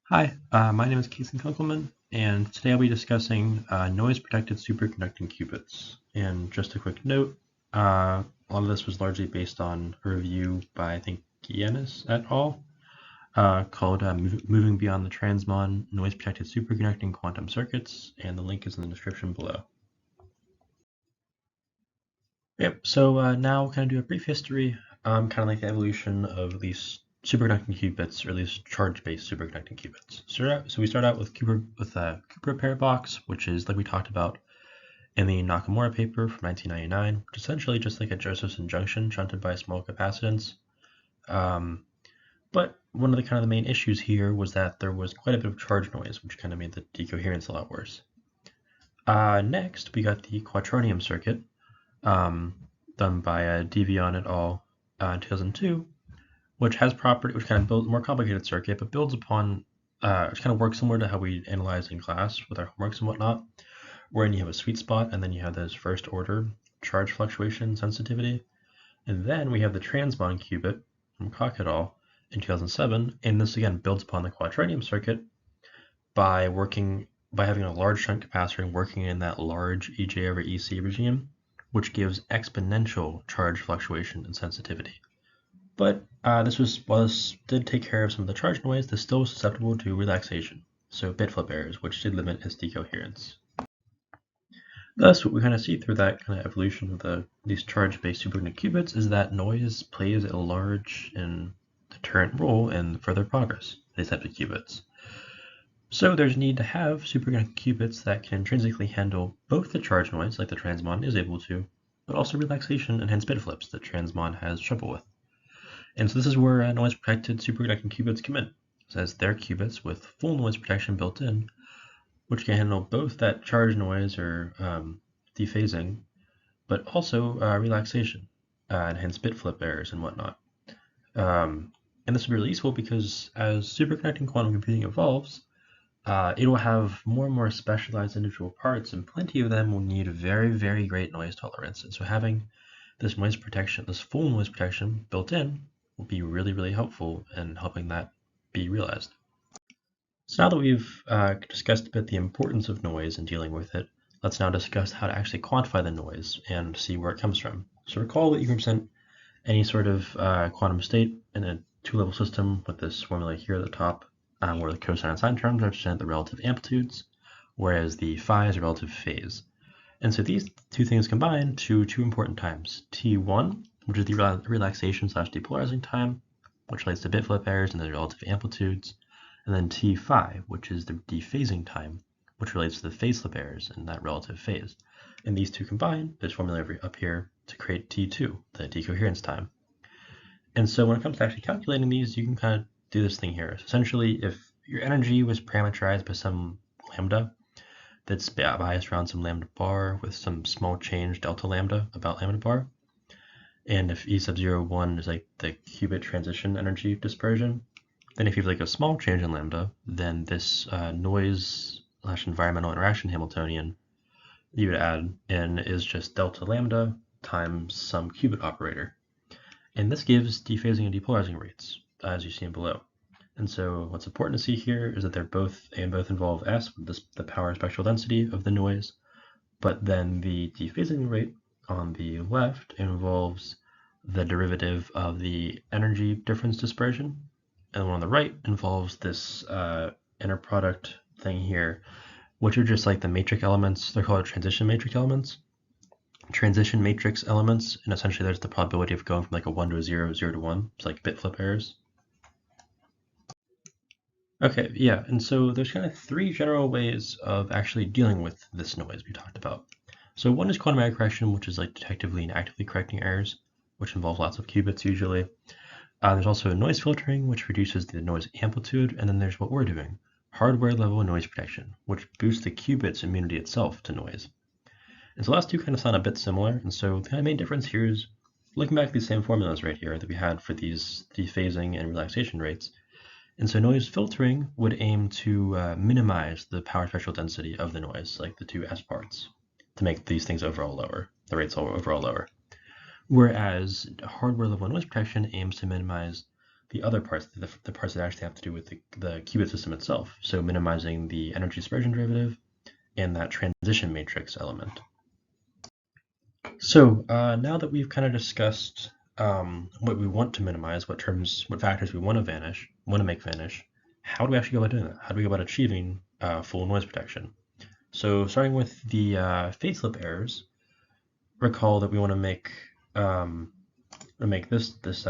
Hi, my name is Keeson Kunkelman, and today I'll be discussing noise-protected superconducting qubits. And just a quick note, a lot of this was largely based on a review by, I think, Giannis et al., called Moving Beyond the Transmon Noise-Protected Superconducting Quantum Circuits, and the link is in the description below. Yep, so now we'll kind of do a brief history, kind of like the evolution of these superconducting qubits, or at least charge-based superconducting qubits. So we start out with Cooper pair box, which is like we talked about in the Nakamura paper from 1999, which is essentially just like a Josephson junction shunted by a small capacitance. But one of the kind of the main issues here was that there was quite a bit of charge noise, which kind of made the decoherence a lot worse. Next, we got the quaternium circuit, done by Devion et al. In 2002, which has which kind of builds a more complicated circuit, but builds upon, which kind of works similar to how we analyze in class with our homeworks and whatnot, wherein you have a sweet spot, and then you have those first order charge fluctuation sensitivity. And then we have the transmon qubit from Koch et al. In 2007, and this again builds upon the quaternium circuit by having a large shunt capacitor and working in that large EJ over EC regime, which gives exponential charge fluctuation and sensitivity. But while this did take care of some of the charge noise, this still was susceptible to relaxation, so bit flip errors, which did limit its decoherence. Thus, what we kind of see through that kind of evolution of these charge-based superconducting qubits is that noise plays a large and deterrent role in further progress of these types of qubits. So there's a need to have superconducting qubits that can intrinsically handle both the charge noise, like the transmon is able to, but also relaxation and hence bit flips that transmon has trouble with. And so this is where noise-protected superconducting qubits come in. So as they're qubits with full noise protection built in, which can handle both that charge noise or dephasing, but also relaxation, and hence bit flip errors and whatnot. And this will be really useful because as superconducting quantum computing evolves, it will have more and more specialized individual parts, and plenty of them will need very, very great noise tolerance. And so having this noise protection, this full noise protection built in, will be really, really helpful in helping that be realized. So now that we've discussed a bit the importance of noise and dealing with it, let's now discuss how to actually quantify the noise and see where it comes from. So recall that you can represent any sort of quantum state in a two-level system with this formula here at the top, where the cosine and sine terms represent the relative amplitudes, whereas the phi is a relative phase. And so these two things combine to two important times, T1, which is the relaxation/depolarizing time, which relates to bit flip errors and the relative amplitudes, and then T5, which is the dephasing time, which relates to the phase slip errors and that relative phase. And these two combine, this formula up here, to create T2, the decoherence time. And so when it comes to actually calculating these, you can kind of do this thing here. So essentially, if your energy was parameterized by some lambda that's biased around some lambda bar with some small change delta lambda about lambda bar, and if E sub 0, 1 is like the qubit transition energy dispersion, then if you have like a small change in lambda, then this noise/environmental interaction Hamiltonian you would add in is just delta lambda times some qubit operator. And this gives dephasing and depolarizing rates, as you see below. And so what's important to see here is that they both involve S, the power spectral density of the noise, but then the dephasing rate on the left involves the derivative of the energy difference dispersion, and the one on the right involves this inner product thing here, which are just like the matrix elements. They're called transition matrix elements. Transition matrix elements, and essentially there's the probability of going from like a 1 to a 0, 0 to 1. It's like bit flip errors. Okay, yeah, and so there's kind of three general ways of actually dealing with this noise we talked about. So one is quantum error correction, which is like detectively and actively correcting errors, which involves lots of qubits usually. There's also noise filtering, which reduces the noise amplitude, and then there's what we're doing, hardware level noise protection, which boosts the qubit's immunity itself to noise. And so the last two kind of sound a bit similar, and so the kind of main difference here is looking back at these same formulas right here that we had for these dephasing and relaxation rates. And so noise filtering would aim to minimize the power spectral density of the noise, like the two S parts, to make these things overall lower, the rates overall lower. Whereas hardware level noise protection aims to minimize the other parts, the parts that actually have to do with the qubit system itself, so minimizing the energy dispersion derivative and that transition matrix element. So now that we've kind of discussed what we want to minimize, what factors we want to make vanish, how do we actually go about doing that? How do we go about achieving full noise protection? So starting with the phase slip errors, recall that we want to make this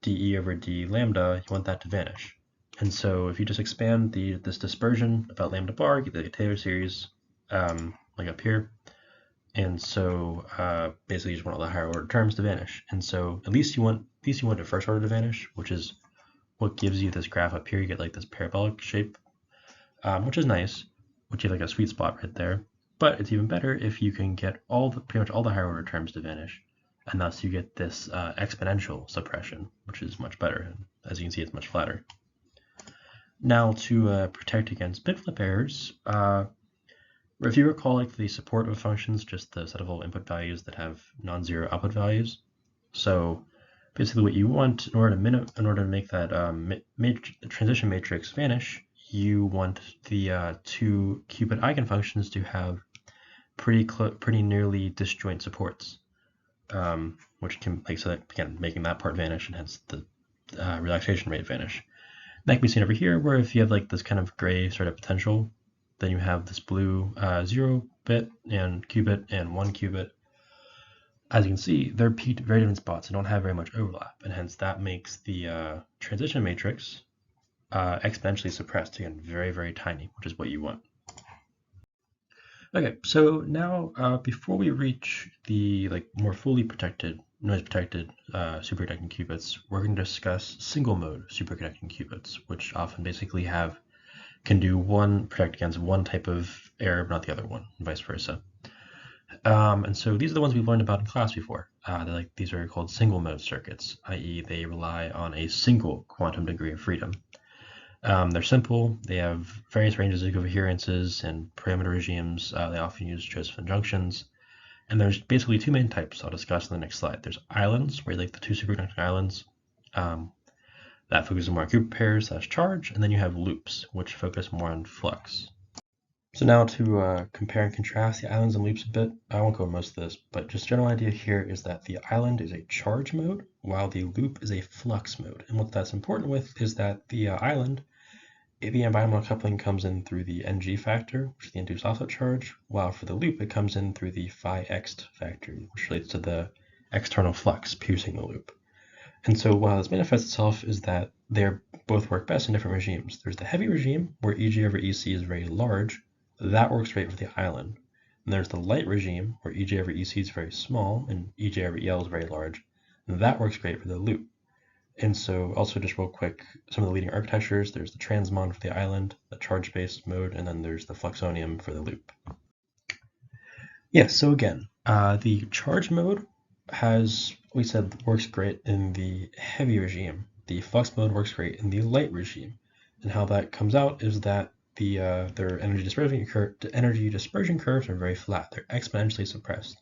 dE over d lambda, you want that to vanish. And so if you just expand this dispersion about lambda bar, get the Taylor series like up here. And so basically you just want all the higher order terms to vanish. And so at least you want the first order to vanish, which is what gives you this graph up here. You get like this parabolic shape, which is nice, which you have like a sweet spot right there. But it's even better if you can get pretty much all the higher order terms to vanish. And thus you get this exponential suppression, which is much better. And as you can see, it's much flatter. Now to protect against bit flip errors, if you recall, like the support of functions, just the set of all input values that have non-zero output values. So basically, what you want in order to make that transition matrix vanish, you want the two qubit eigenfunctions to have pretty nearly disjoint supports, which can so that again making that part vanish and hence the relaxation rate vanish. That can be seen over here, where if you have like this kind of gray sort of potential, then you have this blue 0-bit and qubit and 1 qubit. As you can see, they're peaked at very different spots and don't have very much overlap, and hence that makes the transition matrix exponentially suppressed, again, very, very tiny, which is what you want. Okay, so now before we reach the more fully protected, noise-protected superconducting qubits, we're going to discuss single-mode superconducting qubits, which often basically can protect against one type of error, but not the other one, and vice versa. And so these are the ones we've learned about in class before. These are called single-mode circuits, i.e. they rely on a single quantum degree of freedom. They're simple, they have various ranges of coherences and parameter regimes. They often use Josephson junctions. And there's basically two main types I'll discuss in the next slide. There's islands, where you like the two superconducting islands. That focuses more on group pairs / charge, and then you have loops, which focus more on flux. So now to compare and contrast the islands and loops a bit, I won't go over most of this, but just general idea here is that the island is a charge mode, while the loop is a flux mode. And what that's important with is that the island, the environmental coupling comes in through the Ng factor, which is the induced offset charge, while for the loop it comes in through the phi x factor, which relates to the external flux piercing the loop. And so while this manifests itself is that they both work best in different regimes. There's the heavy regime, where EG over EC is very large. That works great for the island. And there's the light regime, where EG over EC is very small, and EG over EL is very large. And that works great for the loop. And so also just real quick, some of the leading architectures, there's the transmon for the island, the charge-based mode, and then there's the fluxonium for the loop. Yeah, so again, the charge mode works great in the heavy regime. The flux mode works great in the light regime. And how that comes out is that their energy dispersion curves are very flat. They're exponentially suppressed,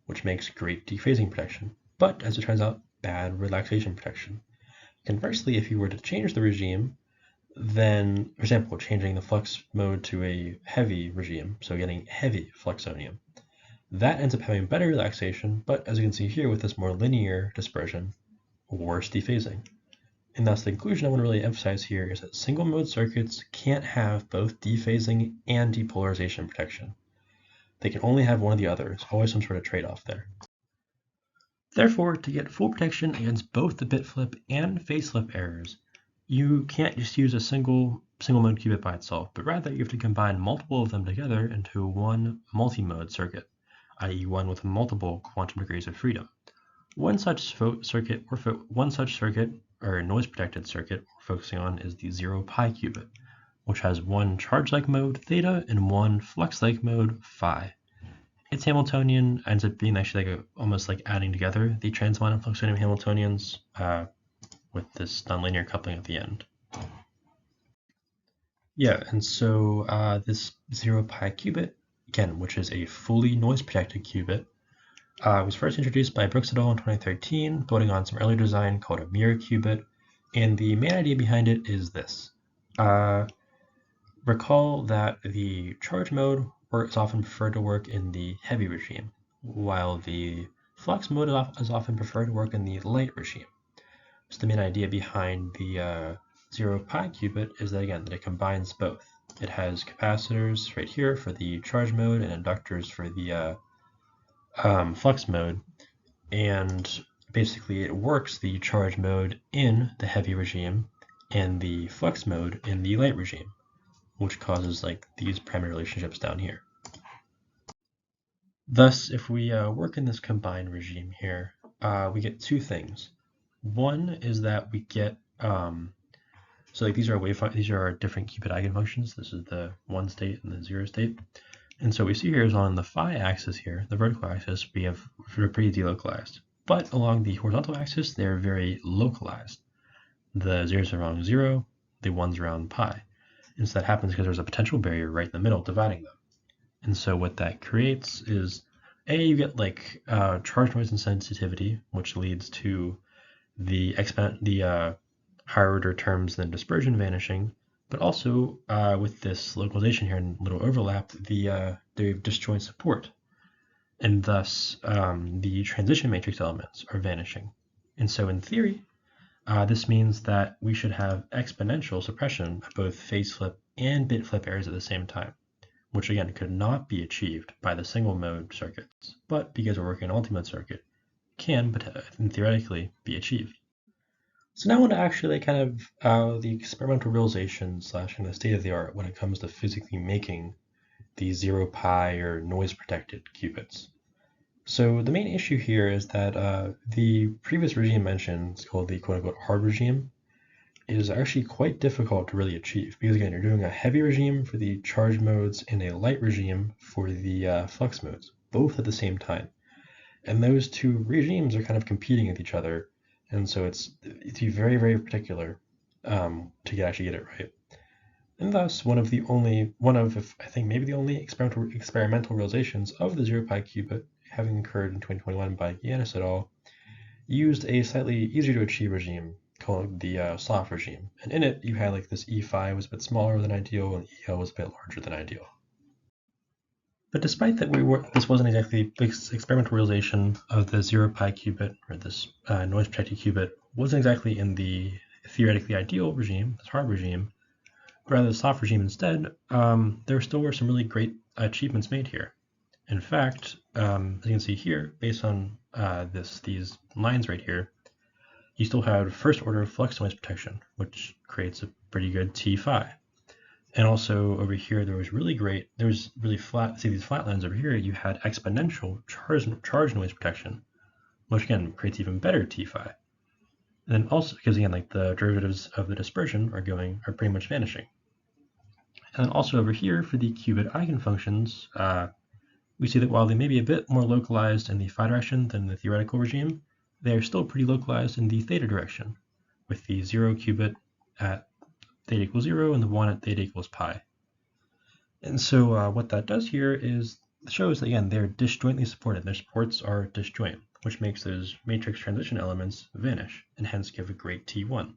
which makes great dephasing protection. But as it turns out, bad relaxation protection. Conversely, if you were to change the regime, then, for example, changing the flux mode to a heavy regime, so getting heavy fluxonium, that ends up having better relaxation, but as you can see here with this more linear dispersion, worse dephasing. And thus the conclusion I want to really emphasize here is that single mode circuits can't have both dephasing and depolarization protection. They can only have one or the other. There's always some sort of trade-off there. Therefore, to get full protection against both the bit flip and phase slip errors, you can't just use a single mode qubit by itself, but rather you have to combine multiple of them together into one multi-mode circuit, i.e. one with multiple quantum degrees of freedom. One such circuit, or noise protected circuit we're focusing on is the 0-pi qubit, which has one charge-like mode, theta, and one flux-like mode, phi. Its Hamiltonian ends up being actually almost like adding together the transmon and fluxonium Hamiltonians with this nonlinear coupling at the end. Yeah, and so this 0-pi qubit, again, which is a fully noise-protected qubit, was first introduced by Brooks et al. In 2013, building on some earlier design called a mirror qubit, And the main idea behind it is this. Recall that the charge mode is often preferred to work in the heavy regime, while the flux mode is often preferred to work in the light regime. So the main idea behind the 0-pi qubit is that, again, that it combines both. It has capacitors right here for the charge mode and inductors for the flux mode, and basically it works the charge mode in the heavy regime and the flux mode in the light regime, which causes like these parameter relationships down here. Thus, if we work in this combined regime here, we get two things. One is that we get so like these are our different qubit eigenfunctions. This is the 1 state and the 0 state. And so what we see here is on the phi axis here, the vertical axis, we're pretty delocalized. But along the horizontal axis, they're very localized. The zeros are around 0, the 1's around pi. And so that happens because there's a potential barrier right in the middle dividing them. And so what that creates is, you get like charge noise and sensitivity, which leads to the higher order terms than dispersion vanishing, but also with this localization here and little overlap, the disjoint support, and thus the transition matrix elements are vanishing. And so in theory, this means that we should have exponential suppression of both phase flip and bit flip errors at the same time, which again could not be achieved by the single mode circuits, but because we're working on a multi-mode circuit, can theoretically be achieved. So now I want to actually kind of the experimental realization / kind of state of the art when it comes to physically making these 0-pi or noise protected qubits. So the main issue here is that the previous regime mentioned, called the quote-unquote hard regime, is actually quite difficult to really achieve because again, you're doing a heavy regime for the charge modes and a light regime for the flux modes, both at the same time. And those two regimes are kind of competing with each other. And so it's to be very, very particular to actually get it right. And thus, I think maybe the only experimental realizations of the 0-pi qubit having occurred in 2021 by Giannis et al. Used a slightly easier to achieve regime called the soft regime. And in it, you had like this E phi was a bit smaller than ideal and EL was a bit larger than ideal. But despite that, this wasn't exactly a big experimental realization of the 0-pi qubit, or this noise protected qubit, wasn't exactly in the theoretically ideal regime, this hard regime, but rather the soft regime instead. There still were some really great achievements made here. In fact, as you can see here, based on these lines right here, you still have first order flux noise protection, which creates a pretty good T phi. And also over here, there was really flat, see these flat lines over here, you had exponential charge noise protection, which again creates even better T phi. And then also, because again, like the derivatives of the dispersion are pretty much vanishing. And then also over here for the qubit eigenfunctions, we see that while they may be a bit more localized in the phi direction than the theoretical regime, they are still pretty localized in the theta direction, with the 0 qubit at theta equals 0 and the 1 at theta equals pi. And so what that does here is shows that, again, they're disjointly supported. Their supports are disjoint, which makes those matrix transition elements vanish and hence give a great T1.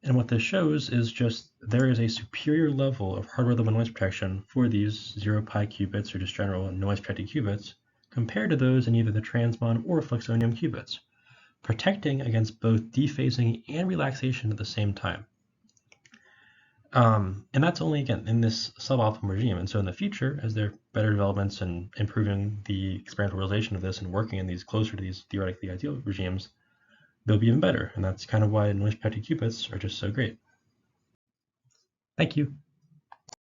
And what this shows is just there is a superior level of hardware level noise protection for these 0-pi qubits or just general noise protected qubits compared to those in either the transmon or fluxonium qubits, protecting against both dephasing and relaxation at the same time. And that's only, again, in this suboptimal regime. And so in the future, as there are better developments and improving the experimental realization of this and working in these closer to these theoretically ideal regimes, they'll be even better. And that's kind of why noise protected qubits are just so great. Thank you.